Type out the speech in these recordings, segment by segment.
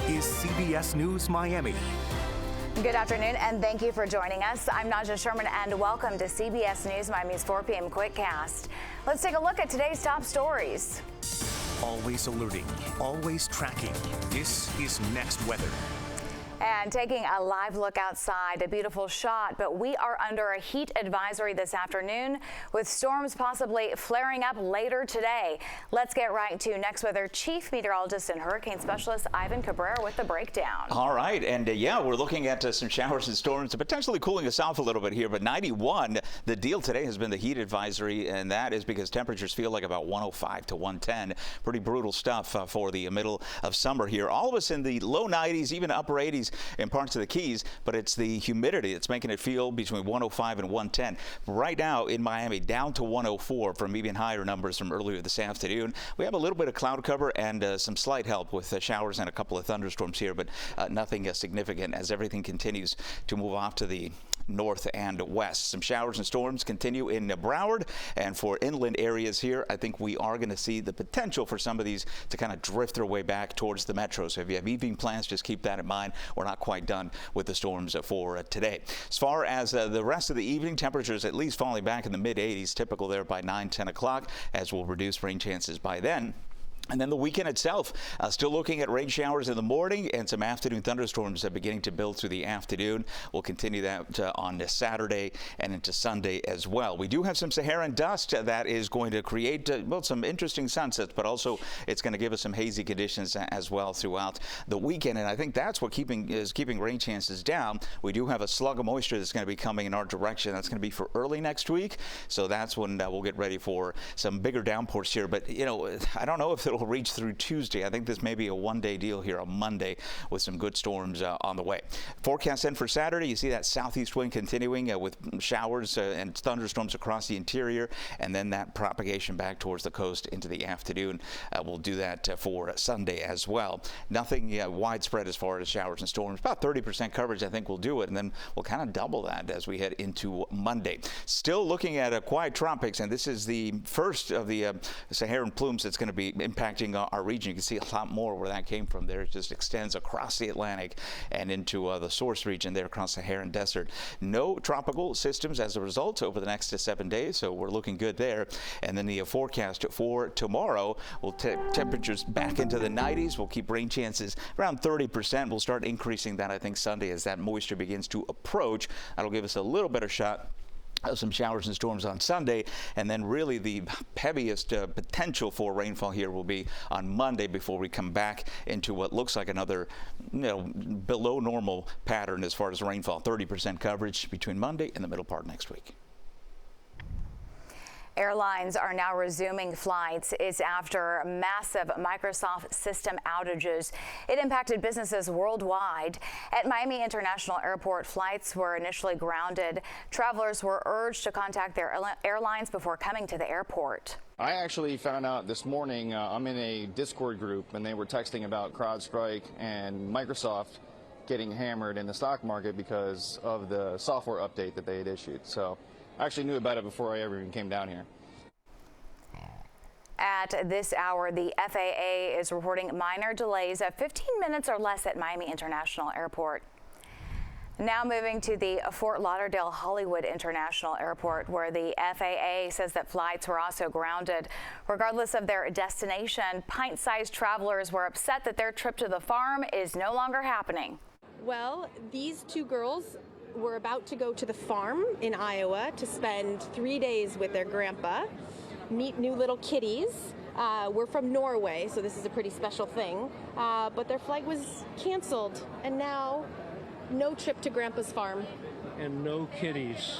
is CBS News Miami. Good afternoon, and thank you for joining us. I'm Naja Sherman, and welcome to CBS News Miami's 4 p.m. Quickcast. Let's take a look at today's top stories. Always alerting, always tracking. This is Next Weather. And taking a live look outside, a beautiful shot, but we are under a heat advisory this afternoon with storms possibly flaring up later today. Let's get right to Next Weather Chief Meteorologist and Hurricane Specialist Ivan Cabrera with the breakdown. All right, and yeah, we're looking at some showers and storms, potentially cooling us off a little bit here, but 91, the deal today has been the heat advisory, and that is because temperatures feel like about 105 to 110. Pretty brutal stuff for the middle of summer here. All of us in the low 90s, even upper 80s in parts of the Keys, but it's the humidity that's making it feel between 105 and 110. Right now in Miami, down to 104 from even higher numbers from earlier this afternoon. We have a little bit of cloud cover and some slight help with showers and a couple of thunderstorms here, but nothing significant as everything continues to move off to the north and west. Some showers and storms continue in Broward, and for inland areas here, I think we are going to see the potential for some of these to kind of drift their way back towards the metro. So if you have evening plans, just keep that in mind. We're not quite done with the storms for today. As far as the rest of the evening, temperatures at least falling back in the mid 80s, typical there by 9-10 o'clock, as we'll reduce rain chances by then. And then the weekend itself, still looking at rain showers in the morning and some afternoon thunderstorms beginning to build through the afternoon. We'll continue that on Saturday and into Sunday as well. We do have some Saharan dust that is going to create well, some interesting sunsets, but also it's going to give us some hazy conditions as well throughout the weekend. And I think that's what is keeping rain chances down. We do have a slug of moisture that's going to be coming in our direction. That's going to be for early next week. So that's when we'll get ready for some bigger downpours here. But, you know, I don't know if it'll reach through Tuesday. I think this may be a one-day deal here on Monday with some good storms on the way. Forecast in for Saturday, you see that southeast wind continuing with showers and thunderstorms across the interior, and then that propagation back towards the coast into the afternoon. We'll do that for Sunday as well. Nothing widespread as far as showers and storms. About 30% coverage, I think we'll do it, and then we'll kind of double that as we head into Monday. Still looking at quiet tropics, and this is the first of the Saharan plumes that's going to be impacting our region. You can see a lot more where that came from there. It just extends across the Atlantic and into the source region there across the Saharan Desert. No tropical systems as a result over the next 7 days, so we're looking good there. And then the forecast for tomorrow will temperatures back into the 90s. We'll keep rain chances around 30%. We'll start increasing that, I think, Sunday as that moisture begins to approach. That'll give us a little better shot of some showers and storms on Sunday, and then really the heaviest potential for rainfall here will be on Monday before we come back into what looks like another below normal pattern as far as rainfall. 30% coverage between Monday and the middle part next week. Airlines are now resuming flights. It's after massive Microsoft system outages. It impacted businesses worldwide. At Miami International Airport, flights were initially grounded. Travelers were urged to contact their airlines before coming to the airport. I actually found out this morning, I'm in a Discord group, and they were texting about CrowdStrike and Microsoft getting hammered in the stock market because of the software update that they had issued. So I actually knew about it before I ever even came down here. At this hour, the FAA is reporting minor delays of 15 minutes or less at Miami International Airport. Now moving to the Fort Lauderdale Hollywood International Airport, where the FAA says that flights were also grounded. Regardless of their destination, pint-sized travelers were upset that their trip to the farm is no longer happening. Well, these two girls were about to go to the farm in Iowa to spend 3 days with their grandpa, meet new little kitties. We're from Norway, so this is a pretty special thing. But their flight was canceled, and now no trip to Grandpa's farm. And no kitties.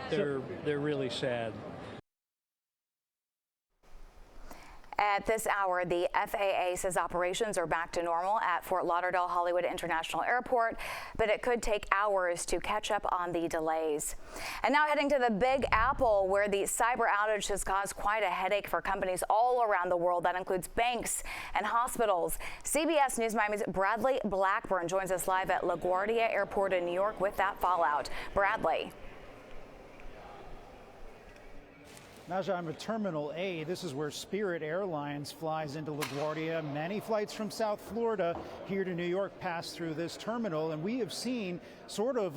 They're really sad. At this hour, the FAA says operations are back to normal at Fort Lauderdale Hollywood International Airport, but it could take hours to catch up on the delays. And now heading to the Big Apple, where the cyber outage has caused quite a headache for companies all around the world. That includes banks and hospitals. CBS News Miami's Bradley Blackburn joins us live at LaGuardia Airport in New York with that fallout. Bradley. Naja, I'm at Terminal A. This is where Spirit Airlines flies into LaGuardia. Many flights from South Florida here to New York pass through this terminal, and we have seen sort of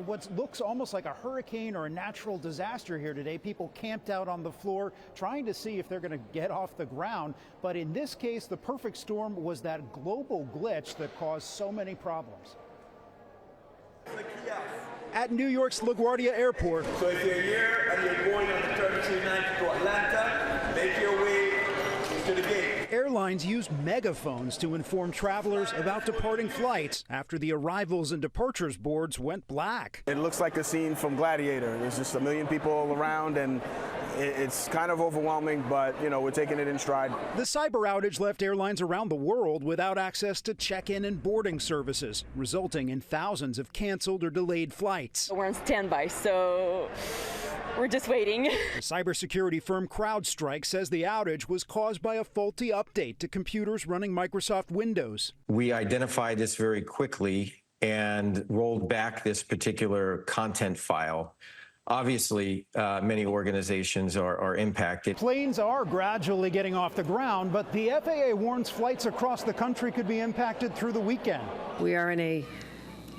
what looks almost like a hurricane or a natural disaster here today. People camped out on the floor trying to see if they're going to get off the ground. But in this case, the perfect storm was that global glitch that caused so many problems. At New York's LaGuardia Airport. So if you're here and you're going on the 3290 to Atlanta, make your way to the gate. Airlines used megaphones to inform travelers about departing flights after the arrivals and departures boards went black. It looks like a scene from Gladiator. There's just a million people around, and it's kind of overwhelming, but, you know, we're taking it in stride. The cyber outage left airlines around the world without access to check-in and boarding services, resulting in thousands of canceled or delayed flights. We're on standby, so we're just waiting. The cybersecurity firm CrowdStrike says the outage was caused by a faulty update to computers running Microsoft Windows. We identified this very quickly and rolled back this particular content file. Obviously, many organizations are impacted. Planes are gradually getting off the ground, but the FAA warns flights across the country could be impacted through the weekend. We are in a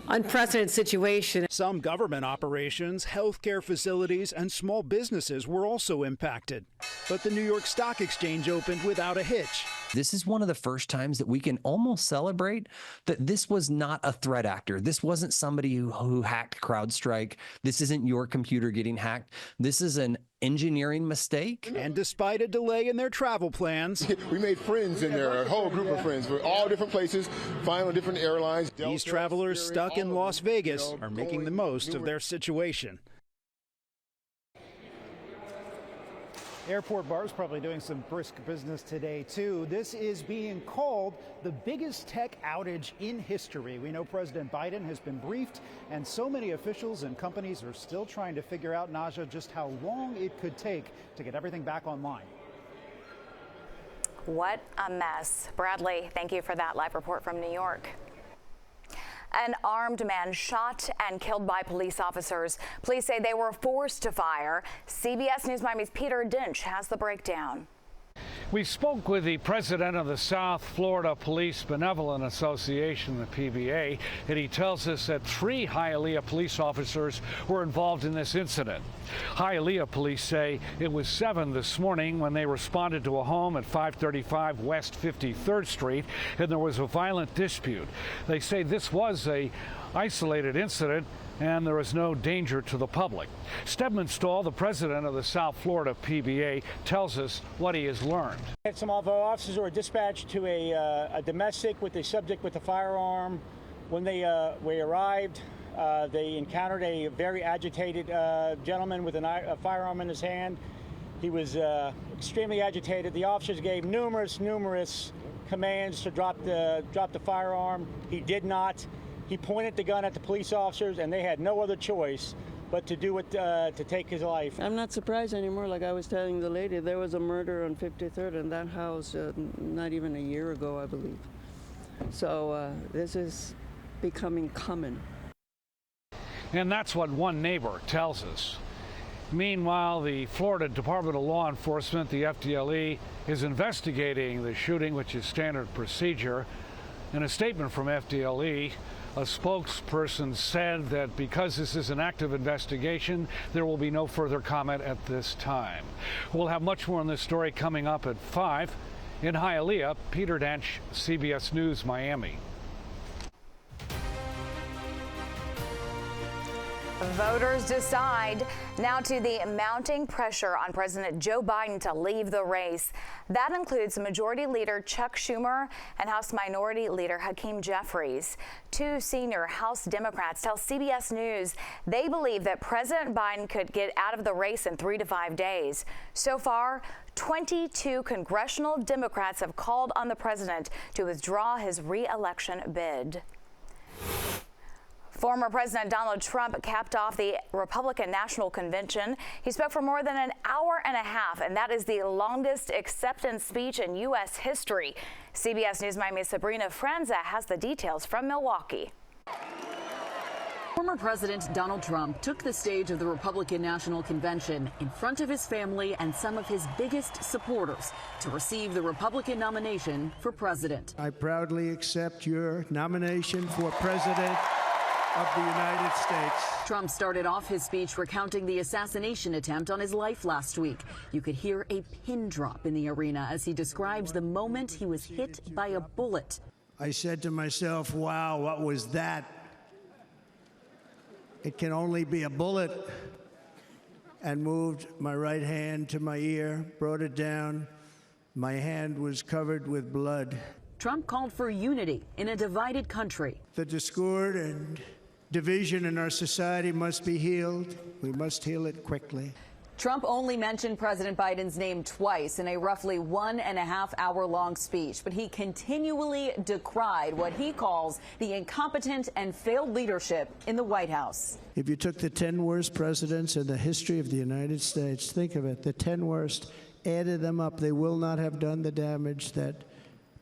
unprecedented situation. Some government operations, healthcare facilities, and small businesses were also impacted. But the New York Stock Exchange opened without a hitch. This is one of the first times that we can almost celebrate that this was not a threat actor. This wasn't somebody who hacked CrowdStrike. This isn't your computer getting hacked. This is an engineering mistake. And despite a delay in their travel plans, we made friends in there, a whole group of friends for all different places, flying on different airlines. These travelers stuck in Las Vegas are making the most of their situation. Airport bars probably doing some brisk business today, too. This is being called the biggest tech outage in history. We know President Biden has been briefed, and so many officials and companies are still trying to figure out, Naja, just how long it could take to get everything back online. What a mess. Bradley, thank you for that live report from New York. An armed man shot and killed by police officers. Police say they were forced to fire. CBS News Miami's Peter Dinch has the breakdown. We spoke with the president of the South Florida Police Benevolent Association, the PBA, and he tells us that 3 Hialeah police officers were involved in this incident. Hialeah police say it was 7 this morning when they responded to a home at 535 West 53rd Street, and there was a violent dispute. They say this was an isolated incident and there is no danger to the public. Stedman Stahl, the president of the South Florida PBA, tells us what he has learned. Some of our officers were dispatched to a domestic with a subject with a firearm. When we arrived, they encountered a very agitated gentleman with a firearm in his hand. He was extremely agitated. The officers gave numerous commands to drop the firearm. He did not. He pointed the gun at the police officers, and they had no other choice but to do it to take his life. I'm not surprised anymore. Like I was telling the lady, there was a murder on 53rd in that house not even a year ago, I believe. So this is becoming common. And that's what one neighbor tells us. Meanwhile, the Florida Department of Law Enforcement, the FDLE, is investigating the shooting, which is standard procedure. In a statement from FDLE, a spokesperson said that because this is an active investigation, there will be no further comment at this time. We'll have much more on this story coming up at 5. In Hialeah, Peter Dinch, CBS News, Miami. Voters decide. Now to the mounting pressure on President Joe Biden to leave the race. That includes Majority Leader Chuck Schumer and House Minority Leader Hakeem Jeffries. 2 senior House Democrats tell CBS News they believe that President Biden could get out of the race in 3 to 5 days. So far, 22 congressional Democrats have called on the president to withdraw his re-election bid. Former President Donald Trump capped off the Republican National Convention. He spoke for more than an hour and a half, and that is the longest acceptance speech in U.S. history. CBS News Miami's Sabrina Franza has the details from Milwaukee. Former President Donald Trump took the stage of the Republican National Convention in front of his family and some of his biggest supporters to receive the Republican nomination for president. I proudly accept your nomination for president of the United States. Trump started off his speech recounting the assassination attempt on his life last week. You could hear a pin drop in the arena as he describes the moment he was hit by a bullet. I said to myself, wow, what was that? It can only be a bullet. And moved my right hand to my ear, brought it down. My hand was covered with blood. Trump called for unity in a divided country. The discord and division in our society must be healed. We must heal it quickly. Trump only mentioned President Biden's name twice in a roughly 1.5-hour-long speech, but he continually decried what he calls the incompetent and failed leadership in the White House. If you took the 10 worst presidents in the history of the United States, think of it, the 10 worst, added them up, they will not have done the damage that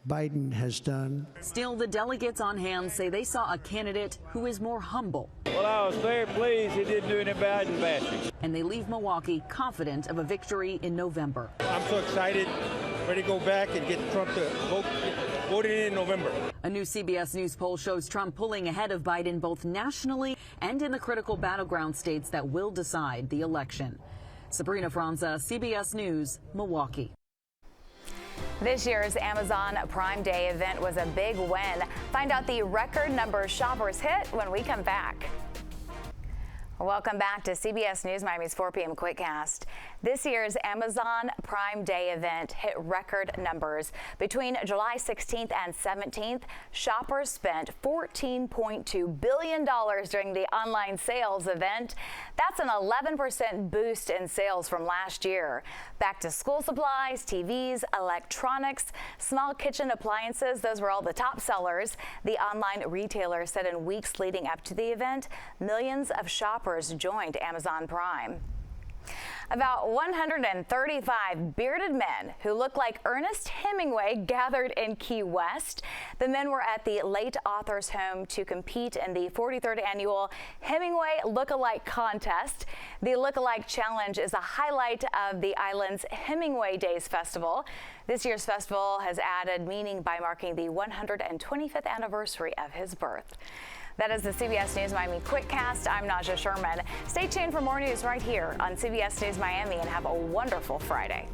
Biden has done. Still, the delegates on hand say they saw a candidate who is more humble. Well, I was very pleased he didn't do any Biden bashing. And they leave Milwaukee confident of a victory in November. I'm so excited, ready to go back and get Trump to vote in November. A new CBS News poll shows Trump pulling ahead of Biden both nationally and in the critical battleground states that will decide the election. Sabrina Franza, CBS News, Milwaukee. This year's Amazon Prime Day event was a big win. Find out the record number of shoppers hit when we come back. Welcome back to CBS News Miami's 4 p.m. Quickcast. This year's Amazon Prime Day event hit record numbers. Between July 16th and 17th, shoppers spent $14.2 billion during the online sales event. That's an 11% boost in sales from last year. Back to school supplies, TVs, electronics, small kitchen appliances, those were all the top sellers. The online retailer said in weeks leading up to the event, millions of shoppers joined Amazon Prime. About 135 bearded men who look like Ernest Hemingway gathered in Key West. The men were at the late author's home to compete in the 43rd annual Hemingway Lookalike Contest. The Lookalike Challenge is a highlight of the island's Hemingway Days Festival. This year's festival has added meaning by marking the 125th anniversary of his birth. That is the CBS News Miami Quickcast. I'm Naja Sherman. Stay tuned for more news right here on CBS News Miami and have a wonderful Friday.